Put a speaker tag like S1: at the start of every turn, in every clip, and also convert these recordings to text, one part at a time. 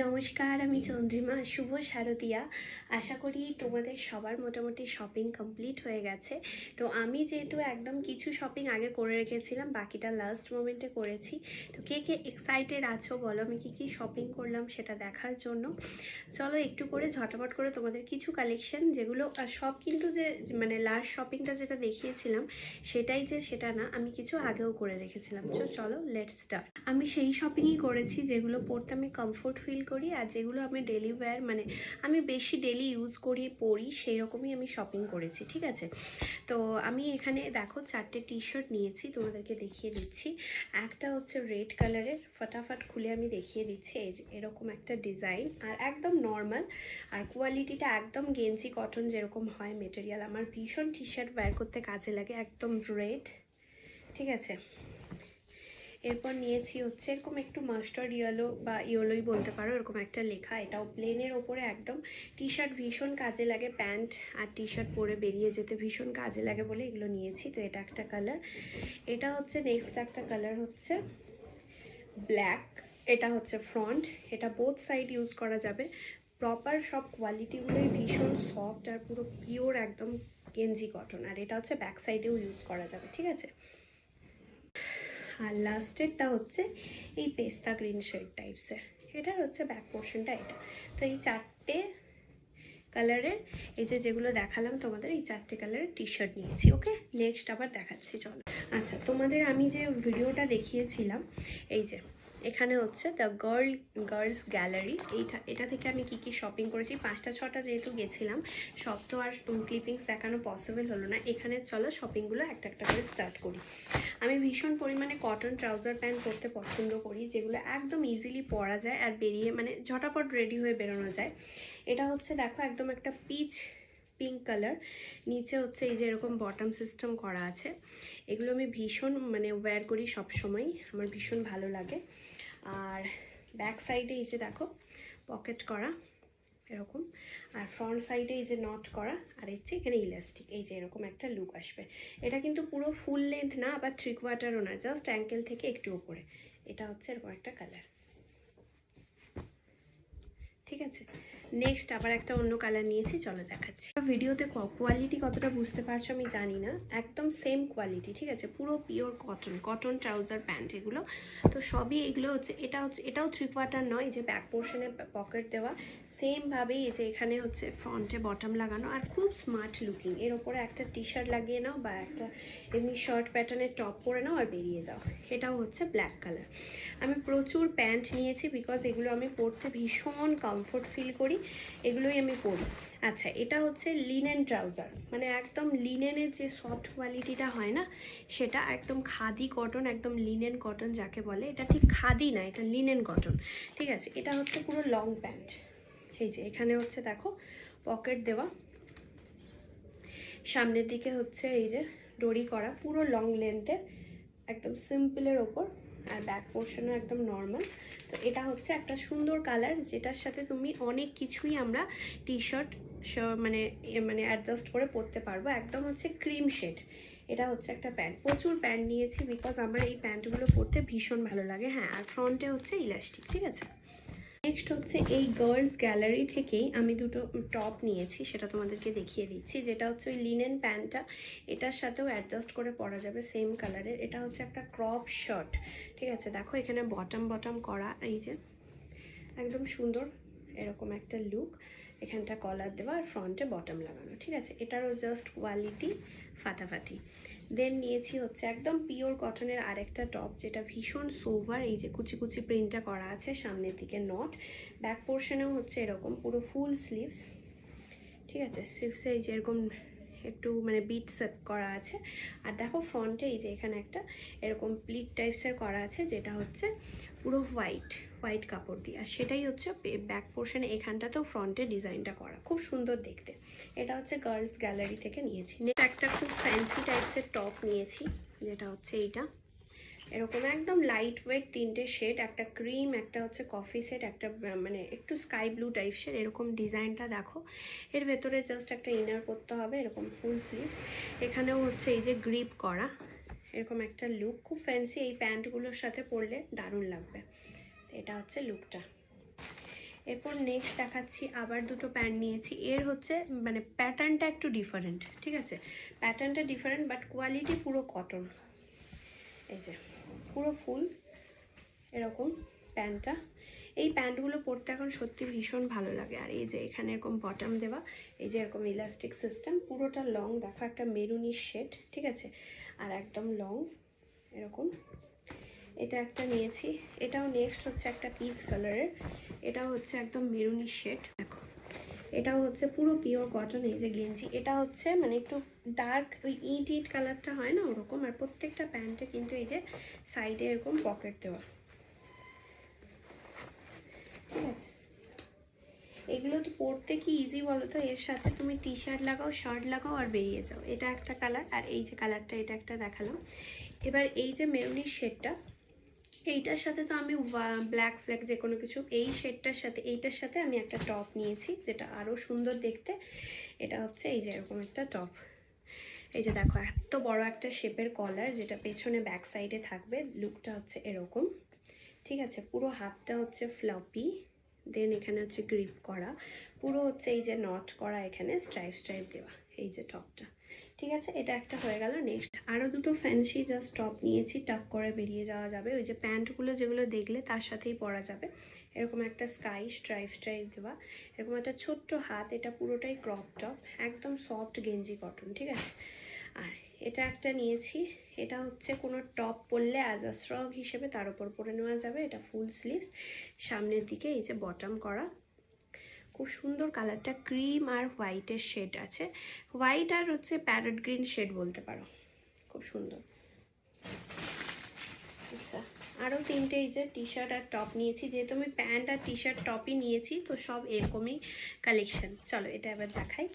S1: নমস্কার, আমি চন্দ্রিমা। শুভ শারদিয়া। আশা করি তোমাদের সবার মোটামুটি শপিং কমপ্লিট হয়ে গেছে। তো আমি যেহেতু একদম কিছু শপিং আগে করে রেখেছিলাম, বাকিটা লাস্ট মোমেন্টে করেছি। তো কে কে এক্সাইটেড আছো বলো আমি কি কি শপিং করলাম সেটা দেখার জন্য। চলো একটু করে ঝটাপট করে তোমাদের কিছু কালেকশন, যেগুলো সব কিন্তু যে মানে লাস্ট শপিংটা যেটা দেখিয়েছিলাম সেটাই যে সেটা না, আমি কিছু আগেও করে রেখেছিলাম। চলো লেটস স্টার্ট। আমি সেই শপিংই করেছি যেগুলো পরতে আমি কমফোর্ট ফিল করি, আর যেগুলো আমি ডেলি ওয়্যার মানে আমি বেশি ডেলি ইউজ করি পরি সেই রকমই আমি শপিং করেছি, ঠিক আছে। তো আমি এখানে দেখো 4টে টি শার্ট নিয়েছি, তোমাদেরকে দেখিয়ে দিচ্ছি। একটা হচ্ছে রেড কালারের, ফটাফট খুলে আমি দেখিয়ে দিচ্ছি। এই যে এরকম একটা ডিজাইন, আর একদম নর্মাল, আর কোয়ালিটিটা একদম গেঞ্জি কটন যেরকম হয় মেটেরিয়াল। আমার ভীষণ টি শার্ট ওয়্যার করতে কাজে লাগে, একদম রেড, ঠিক আছে। এরপর নিয়েছি হচ্ছে এরকম একটু মাস্টার্ড ইয়েলো বা ইয়েলোই বলতে পারো, এরকম একটা লেখা। এটাও প্লেনের ওপরে একদম। টি শার্ট ভীষণ কাজে লাগে, প্যান্ট আর টি শার্ট পরে বেরিয়ে যেতে ভীষণ কাজে লাগে বলে এগুলো নিয়েছি। তো এটা একটা কালার। এটা হচ্ছে নেক্সট একটা কালার হচ্ছে ব্ল্যাক। এটা হচ্ছে ফ্রন্ট, এটা বোথ সাইড ইউজ করা যাবে। প্রপার সব কোয়ালিটিগুলোই ভীষণ সফট আর পুরো পিওর একদম গেঞ্জি কটন। আর এটা হচ্ছে ব্যাক সাইডেও ইউজ করা যাবে, ঠিক আছে। আর লাস্টেরটা হচ্ছে এই পেস্তা গ্রিন শেড টাইপসের, এটার হচ্ছে ব্যাক পোর্শনটা এটা। তো এই 4টে কালারের, এই যেগুলো দেখালাম তোমাদের, এই 4টে কালারের টি শার্ট নিয়েছি। ওকে, নেক্সট আবার দেখাচ্ছি চলো। আচ্ছা, তোমাদের আমি যে ভিডিওটা দেখিয়েছিলাম, এই যে এখানে হচ্ছে দ্য গার্লস গ্যালারি, এটা থেকে আমি কি কি শপিং করেছি 5টা 6টা যেহেতু গেছিলাম, সব তো আর ক্লিপিংস দেখানো পসিবল হলো না। এখানে চলো শপিংগুলো একটা একটা করে স্টার্ট করি। আমি ভীষণ পরিমাণে কটন ট্রাউজার প্যান্ট পরতে পছন্দ করি, যেগুলো একদম ইজিলি পরা যায় আর বেরিয়ে মানে ঝটাপট রেডি হয়ে বেরোনো যায়। এটা হচ্ছে দেখো একদম একটা পিঙ্ক কালার, নিচে হচ্ছে এই যে এরকম বটম সিস্টেম করা আছে। এগুলো আমি ভীষণ মানে ওয়্যার করি সব সময়, আমার ভীষণ ভালো লাগে। আর ব্যাক সাইডে এই যে দেখো পকেট করা এরকম, আর ফ্রন্ট সাইডে এই যে নট করা, আর হচ্ছে এখানে ইলাস্টিক, এই যে এরকম একটা লুক আসবে। এটা কিন্তু পুরো ফুল লেন্থ না, আবার 3/4ও না, জাস্ট অ্যাঙ্কেল থেকে একটু উপরে। এটা হচ্ছে এরকম একটা কালার, ঠিক আছে। নেক্সট আবার একটা অন্য কালার নিয়েছি, চলো দেখাচ্ছি। ভিডিওতে কোয়ালিটি কতটা বুঝতে পারছো আমি জানি না, একদম সেম কোয়ালিটি, ঠিক আছে। পুরো পিওর কটন ট্রাউজার প্যান্ট এগুলো। তো সবই এগুলো হচ্ছে, এটাও 3/4 নয়, যে ব্যাক পোর্শনে পকেট দেওয়া সেমভাবেই। এই যে এখানে হচ্ছে ফ্রন্টে বটম লাগানো, আর খুব স্মার্ট লুকিং। এর ওপরে একটা টি শার্ট লাগিয়ে নাও বা একটা এমনি শার্ট প্যাটার্নের টপ পরে নাও আর বেরিয়ে যাও। এটাও হচ্ছে ব্ল্যাক কালার। আমি প্রচুর প্যান্ট নিয়েছি বিকজ এগুলো আমি পরতে ভীষণ কমফোর্ট ফিল করি, এগুলোই আমি পরি। আচ্ছা, এটা হচ্ছে লিনেন ট্রাউজার, মানে একদম লিনেনের যে সফট কোয়ালিটিটা হয় না, সেটা একদম খাদি কটন, একদম লিনেন কটন যাকে বলে। এটা ঠিক খাদি না, এটা লিনেন কটন, ঠিক আছে। এটা হচ্ছে পুরো লং প্যান্ট, এই যে এখানে হচ্ছে দেখো পকেট দেওয়া, সামনের দিকে হচ্ছে এই যে ডরি করা, পুরো লং লেন্থের, একদম সিম্পলের ওপর, আর ব্যাক পোর্শনও একদম নর্মাল। তো এটা হচ্ছে একটা সুন্দর কালার, যেটার সাথে তুমি অনেক কিছুই আমরা টি শার্ট মানে মানে অ্যাডজাস্ট করে পরতে পারবো। একদম হচ্ছে ক্রিম শেড। এটা হচ্ছে একটা প্যান্ট, প্রচুর প্যান্ট নিয়েছি বিকজ আমার এই প্যান্টগুলো পরতে ভীষণ ভালো লাগে। হ্যাঁ, আর ফ্রন্টে হচ্ছে ইলাস্টিক, ঠিক আছে। নেক্সট হচ্ছে এই গার্লস গ্যালারি থেকেই আমি দুটো টপ নিয়েছি, সেটা তোমাদেরকে দেখিয়ে দিচ্ছি। যেটা হচ্ছে ওই লিনেন প্যান্টটা, এটার সাথেও অ্যাডজাস্ট করে পরা যাবে, সেম কালারের। এটা হচ্ছে একটা ক্রপ শার্ট, ঠিক আছে। দেখো এখানে বটম করা, এই যে একদম সুন্দর এরকম একটা লুক, এখানটা কলার দেওয়া আর ফ্রন্টে বটম লাগানো, ঠিক আছে। এটারও জাস্ট কোয়ালিটি ফাটাফাটি। দেন নিয়েছি হচ্ছে একদম পিওর কটনের আরেকটা টপ, যেটা ভীষণ সোভার। এই যে কুচি কুচি প্রিন্টটা করা আছে, সামনের দিকে নট, ব্যাক পোর্শনেও হচ্ছে এরকম পুরো ফুল স্লিভস, ঠিক আছে। স্লিভসে এই যে এরকম একটু মানে বিট সেট করা আছে। আর দেখো ফ্রন্টে এই যে এখানে একটা এরকম প্লিট টাইপসের করা আছে, যেটা হচ্ছে পুরো হোয়াইট কাপড় দিয়ে, আর সেটাই হচ্ছে ব্যাক পোর্শনে এখানটাতেও ফ্রন্টে ডিজাইনটা করা, খুব সুন্দর দেখতে। এটা হচ্ছে গার্লস গ্যালারি থেকে নিয়েছি। একটা খুব ফ্যান্সি টাইপসের টপ নিয়েছি, যেটা হচ্ছে এইটা এরকম একদম লাইট ওয়েট, 3টে শেড, একটা ক্রিম, একটা হচ্ছে কফি সেট, একটা মানে একটু স্কাই ব্লু টাইপসের। এরকম ডিজাইনটা দেখো, এর ভেতরে জাস্ট একটা ইনার করতে হবে, এরকম ফুল স্লিভস। এখানেও হচ্ছে এই যে গ্রিপ করা, এরকম একটা লুক, খুব ফ্যান্সি। এই প্যান্টগুলোর সাথে পরলে দারুণ লাগবে। এটা হচ্ছে লুকটা। এরপর নেক্সট দেখাচ্ছি আবার দুটো প্যান্ট নিয়েছি। এর হচ্ছে মানে প্যাটার্নটা একটু ডিফারেন্ট, ঠিক আছে, প্যাটার্নটা ডিফারেন্ট বাট কোয়ালিটি পুরো কটন। এই যে পুরো ফুল এরকম প্যান্টটা। এই প্যান্টগুলো পরতে এখন সত্যি ভীষণ ভালো লাগে। আর এই যে এখানে এরকম বটম দেওয়া, এই যে এরকম ইলাস্টিক সিস্টেম, পুরোটা লং, দেখো একটা মেরুনিশ শেড, ঠিক আছে, আর একদম লং এরকম। এটা একটা নিয়েছি, এটাও নেক্সট হচ্ছে একটা পিচ কালারের, এটাও হচ্ছে একদম মেরুনিশ শেড। দেখো এটাও হচ্ছে পুরো পিওর কটন। এই যে গেঞ্জি, এটা হচ্ছে মানে একটু ডার্ক ওই ইট ইট কালারটা হয় না ওরকম। আর প্রত্যেকটা প্যান্টে কিন্তু এই যে সাইডে এরকম পকেট দেওয়া, ঠিক আছে। এগুলো তো পরতে কি ইজি বলো তো, এর সাথে তুমি টি শার্ট লাগাও, শার্ট লাগাও আর বেরিয়ে যাও। এটা একটা কালার, আর এই যে কালারটা এটা একটা দেখালাম। এবার এই যে মেরুনির শেডটা, এইটার সাথে তো আমি ব্ল্যাক ফ্ল্যাক যে কোনো কিছু, এই শেডটার সাথে এইটার সাথে আমি একটা টপ নিয়েছি যেটা আরও সুন্দর দেখতে। এটা হচ্ছে এই যে এরকম একটা টপ। এই যে দেখো এত বড় একটা শেপের কলার, যেটা পেছনে ব্যাক সাইডে থাকবে। লুকটা হচ্ছে এরকম, ঠিক আছে। পুরো হাতটা হচ্ছে ফ্লপি, দেন এখানে হচ্ছে গ্রিপ করা, পুরো হচ্ছে এই যে নট করা, এখানে স্ট্রাইপ স্ট্রাইপ দেওয়া, এই যে টপটা, ঠিক আছে। এটা একটা হয়ে গেল। নেক্সট আরও দুটো ফ্যান্সি জাস্ট টপ নিয়েছি, টাক করে বেরিয়ে যাওয়া যাবে। ওই যে প্যান্টগুলো যেগুলো দেখলে তার সাথেই পরা যাবে। এরকম একটা স্কাই স্ট্রাইপ স্ট্রাইপ দেওয়া, এরকম একটা ছোট্ট হাত, এটা পুরোটাই ক্রপ টপ, একদম সফট গেঞ্জি কটন, ঠিক আছে। আর এটা একটা নিয়েছি, এটা হচ্ছে কোনো টপ পরলে অ্যাজ আ শ্রগ হিসেবে তার উপর পরে নেওয়া যাবে। এটা ফুল স্লিভস, সামনের দিকে এই যে বটম করা, খুব সুন্দর কালারটা। ক্রিম আর হোয়াইটের শেড আছে, হোয়াইট আর হচ্ছে প্যারট গ্রিন শেড বলতে পারো, খুব সুন্দর। আচ্ছা, আরও তিনটে এই যে টি শার্ট আর টপ নিয়েছি, যেহেতু আমি প্যান্ট আর টি শার্ট টপই নিয়েছি তো সব এরকমই কালেকশন। চলো এটা এবার দেখাই।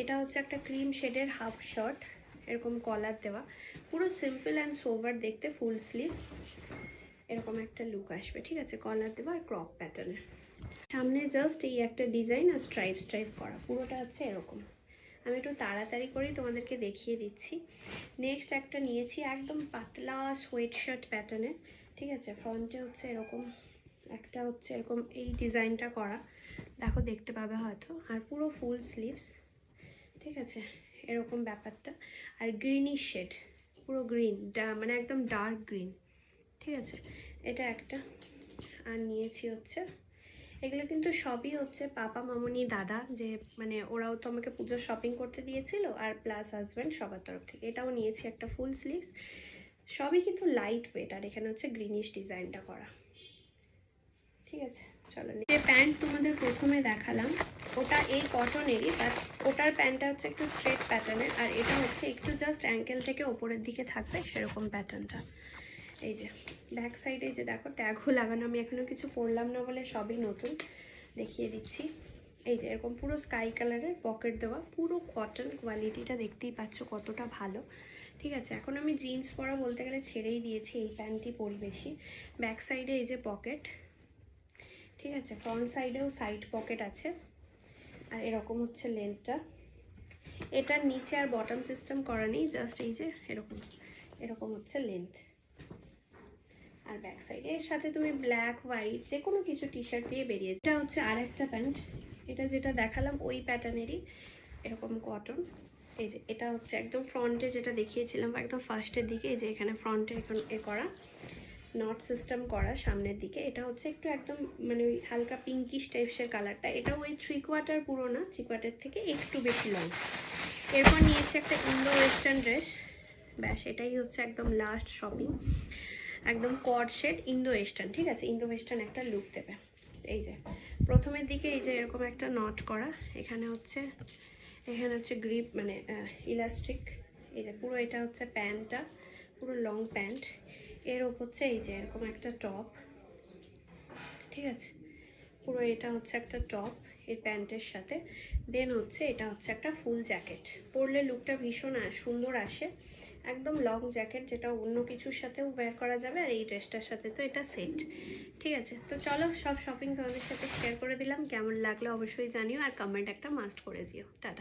S1: এটা হচ্ছে একটা ক্রিম শেডের হাফ শর্ট, এরকম কলার দেওয়া, পুরো সিম্পল অ্যান্ড সোভার দেখতে, ফুল স্লিভস, এরকম একটা লুক আসবে, ঠিক আছে। কলার দেওয়া আর ক্রপ প্যাটার্নের, সামনে জাস্ট এই একটা ডিজাইন আর স্ট্রাইপ স্ট্রাইপ করা, পুরোটা হচ্ছে এরকম। আমি একটু তাড়াতাড়ি করেই তোমাদেরকে দেখিয়ে দিচ্ছি। নেক্সট একটা নিয়েছি একদম পাতলা সোয়েট শার্ট প্যাটার্নের, ঠিক আছে। ফ্রন্টে হচ্ছে এরকম একটা হচ্ছে এরকম এই ডিজাইনটা করা, দেখো দেখতে পাবে হয়তো, আর পুরো ফুল স্লিভস, ঠিক আছে, এরকম ব্যাপারটা। আর গ্রিনিশ শেড, পুরো গ্রিন, মানে একদম ডার্ক গ্রিন, ঠিক আছে। এটা একটা। আর নিয়েছি হচ্ছে, এগুলো কিন্তু সবই হচ্ছে পাপা, মামনি, দাদা, যে মানে ওরাও তো আমাকে পুজোর শপিং করতে দিয়েছিল, আর প্লাস হাজব্যান্ড, সবার তরফ থেকে। এটাও নিয়েছি একটা ফুল স্লিভস, সবই কিন্তু লাইট ওয়েট, আর এখানে হচ্ছে গ্রিনিশ ডিজাইনটা করা, ঠিক আছে। চলো, যে প্যান্ট তোমাদের প্রথমে দেখালাম ওটা এই কটনেরই, বাট ওটার প্যান্টটা হচ্ছে একটু স্ট্রেট প্যাটার্নের, আর এটা হচ্ছে একটু জাস্ট অ্যাঙ্কেল থেকে ওপরের দিকে থাকবে সেরকম প্যাটার্নটা। এই যে ব্যাক সাইডে যে দেখো ট্যাগও লাগানো, আমি এখনো কিছু পরলাম না বলে সবই নতুন, দেখিয়ে দিচ্ছি। এই যে এরকম পুরো স্কাই কালারের পকেট দেওয়া, পুরো কটন, কোয়ালিটিটা দেখতেই পাচ্ছ কতটা ভালো, ঠিক আছে। এখন আমি জিন্স পরা বলতে গেলে ছেড়েই দিয়েছি, এই প্যান্টটি পরি বেশি। ব্যাক সাইডে এই যে পকেট, ঠিক আছে, ফ্রন্ট সাইডেও সাইড পকেট আছে, আর এরকম হচ্ছে লেন্থটা। এটার নিচে আর বটম সিস্টেম করা নেই, জাস্ট এই যে এরকম এরকম হচ্ছে লেন্থ। আর ব্যাক সাইডে এর সাথে তুমি ব্ল্যাক হোয়াইট যে কোনো কিছু টি শার্ট দিয়ে বেরিয়ে। এটা হচ্ছে আর একটা প্যান্ট, এটা যেটা দেখালাম ওই প্যাটার্নেরই, এরকম কটন। এই যে এটা হচ্ছে একদম ফ্রন্টে যেটা দেখিয়েছিলাম একদম ফার্স্টের দিকে, এই যে এখানে ফ্রন্টে এখন এ করা নট সিস্টেম করা সামনের দিকে। এটা হচ্ছে একটু একদম মানে ওই হালকা পিঙ্কিশ টাইপসের কালারটা, এটা ওই 3/4 পুরো না, 3/4 থেকে একটু বেশি লং। এরপর নিয়েছি একটা ইন্দো ওয়েস্টার্ন ড্রেস, ব্যাস এটাই হচ্ছে একদম লাস্ট শপিং। একদম কড শেড ইন্দো ওয়েস্টার্ন, ঠিক আছে, ইন্দো ওয়েস্টার্ন একটা লুক দেবে। এই যে প্রথমের দিকে এই যে এরকম একটা নট করা, এখানে হচ্ছে গ্রিপ মানে ইলাস্টিক। এই যে পুরো এটা হচ্ছে প্যান্টটা, পুরো লং প্যান্ট, এর ওপর হচ্ছে এই যে এরকম একটা টপ, ঠিক আছে। পুরো এটা হচ্ছে একটা টপ এই প্যান্টের সাথে, দেন হচ্ছে এটা হচ্ছে একটা ফুল জ্যাকেট। পরলে লুকটা ভীষণ সুন্দর আসে, একদম লং জ্যাকেট, যেটা অন্য কিছুর সাথেও ওয়্যার করা যাবে, আর এই ড্রেসটার সাথে তো এটা সেট, ঠিক আছে। তো চলো সব শপিং তোমাদের সাথে শেয়ার করে দিলাম, কেমন লাগলো অবশ্যই জানিও, আর কমেন্ট একটা মাস্ট করে দিও। টাটা।